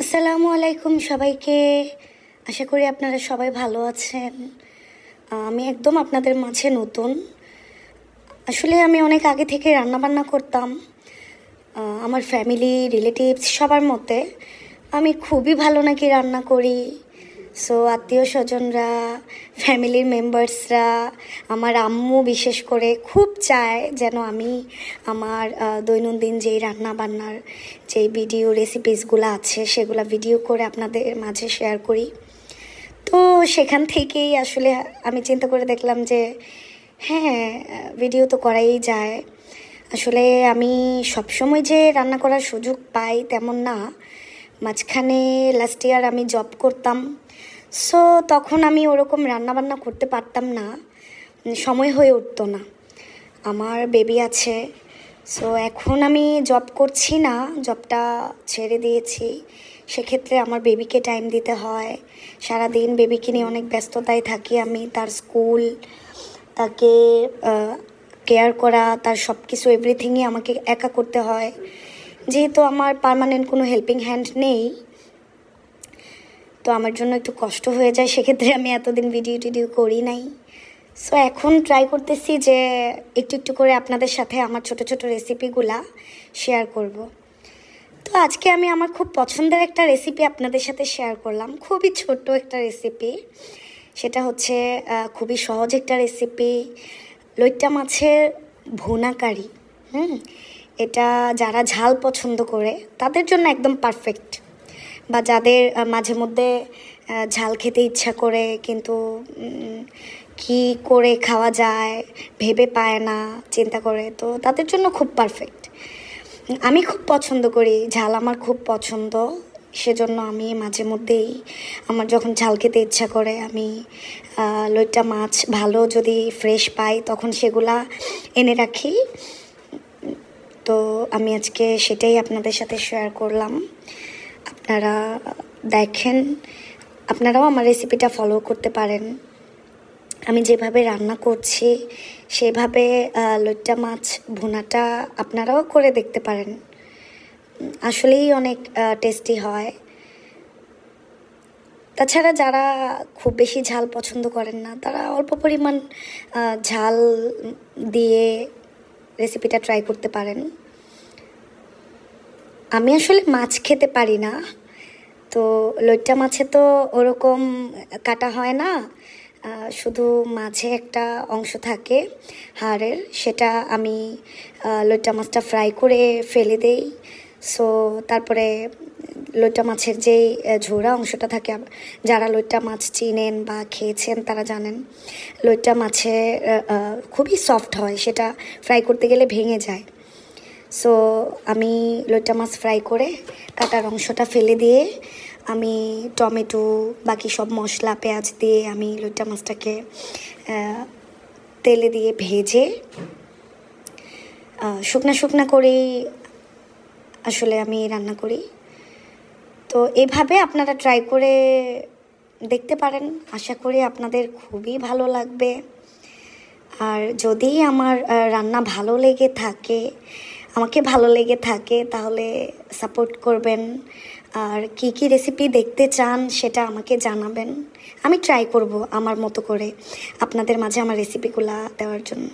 আসসালামু আলাইকুম সবাইকে। আশা করি আপনারা সবাই ভালো আছেন। আমি একদম আপনাদের মাঝে নতুন। আসলে আমি অনেক আগে থেকে রান্নাবান্না করতাম। আমার ফ্যামিলি রিলেটিভস সবার মতে আমি খুবই ভালো নাকি রান্না করি। সো আত্মীয় স্বজনরা, ফ্যামিলির মেম্বার্সরা, আমার আম্মু বিশেষ করে খুব চায় যেন আমি আমার দৈনন্দিন যেই রান্না বান্নার যেই ভিডিও রেসিপিসগুলো আছে সেগুলো ভিডিও করে আপনাদের মাঝে শেয়ার করি। তো সেখান থেকেই আসলে আমি চিন্তা করে দেখলাম যে হ্যাঁ, ভিডিও তো করাই যায়। আসলে আমি সবসময় যে রান্না করার সুযোগ পাই তেমন না। মাঝখানে লাস্ট ইয়ার আমি জব করতাম। সো তখন আমি ওরকম রান্নাবান্না করতে পারতাম না, সময় হয়ে উঠতো না। আমার বেবি আছে। সো এখন আমি জব করছি না, জবটা ছেড়ে দিয়েছি। সেক্ষেত্রে আমার বেবিকে টাইম দিতে হয়। সারাদিন বেবিকে নিয়ে অনেক ব্যস্ততায় থাকি আমি। তার স্কুল, তাকে কেয়ার করা, তার সব কিছু এভরিথিংই আমাকে একা করতে হয়। যেহেতু আমার পার্মানেন্ট কোনো হেল্পিং হ্যান্ড নেই, তো আমার জন্য একটু কষ্ট হয়ে যায়। সেক্ষেত্রে আমি এতদিন ভিডিও টিডিও করি নাই। সো এখন ট্রাই করতেছি যে একটু একটু করে আপনাদের সাথে আমার ছোট ছোট রেসিপিগুলা শেয়ার করব। তো আজকে আমি আমার খুব পছন্দের একটা রেসিপি আপনাদের সাথে শেয়ার করলাম। খুবই ছোট্ট একটা রেসিপি। সেটা হচ্ছে খুবই সহজ একটা রেসিপি, লইট্টা মাছের ভুনা কারি। এটা যারা ঝাল পছন্দ করে তাদের জন্য একদম পারফেক্ট। বা যাদের মাঝে মধ্যে ঝাল খেতে ইচ্ছা করে কিন্তু কি করে খাওয়া যায় ভেবে পায় না, চিন্তা করে, তো তাদের জন্য খুব পারফেক্ট। আমি খুব পছন্দ করি ঝাল, আমার খুব পছন্দ। সেজন্য আমি মাঝে মধ্যেই আমার যখন ঝাল খেতে ইচ্ছা করে আমি লইট্টা মাছ ভালো যদি ফ্রেশ পাই তখন সেগুলা এনে রাখি। তো আমি আজকে সেটাই আপনাদের সাথে শেয়ার করলাম। আপনারা দেখেন, আপনারাও আমার রেসিপিটা ফলো করতে পারেন। আমি যেভাবে রান্না করছি সেভাবে লইট্টা মাছ ভুনাটা আপনারাও করে দেখতে পারেন। আসলেই অনেক টেস্টি হয়। তাছাড়া যারা খুব বেশি ঝাল পছন্দ করেন না তারা অল্প পরিমাণ ঝাল দিয়ে রেসিপিটা ট্রাই করতে পারেন। আমি আসলে মাছ খেতে পারি না, তো লইট্টা মাছে তো ওরকম কাটা হয় না, শুধু মাঝে একটা অংশ থাকে হাড়ের, সেটা আমি লইট্টা মাছটা ফ্রাই করে ফেলে দেই। সো তারপরে লইট্টা মাছের যেই ঝোড়া অংশটা থাকে, যারা লইট্টা মাছ চিনেন বা খেয়েছেন তারা জানেন লইট্টা মাছে খুবই সফট হয়, সেটা ফ্রাই করতে গেলে ভেঙে যায়। সো আমি লইট্টা মাছ ফ্রাই করে কাটার অংশটা ফেলে দিয়ে আমি টমেটো বাকি সব মশলা পেঁয়াজ দিয়ে আমি লইট্টা মাছটাকে তেলে দিয়ে ভেজে শুকনা শুকনা করেই আসলে আমি রান্না করি। তো এভাবে আপনারা ট্রাই করে দেখতে পারেন। আশা করি আপনাদের খুবই ভালো লাগবে। আর যদি আমার রান্না ভালো লেগে থাকে, আমাকে ভালো লেগে থাকে, তাহলে সাপোর্ট করবেন। আর কি কি রেসিপি দেখতে চান সেটা আমাকে জানাবেন। আমি ট্রাই করব আমার মতো করে আপনাদের মাঝে আমার রেসিপিগুলো দেওয়ার জন্য।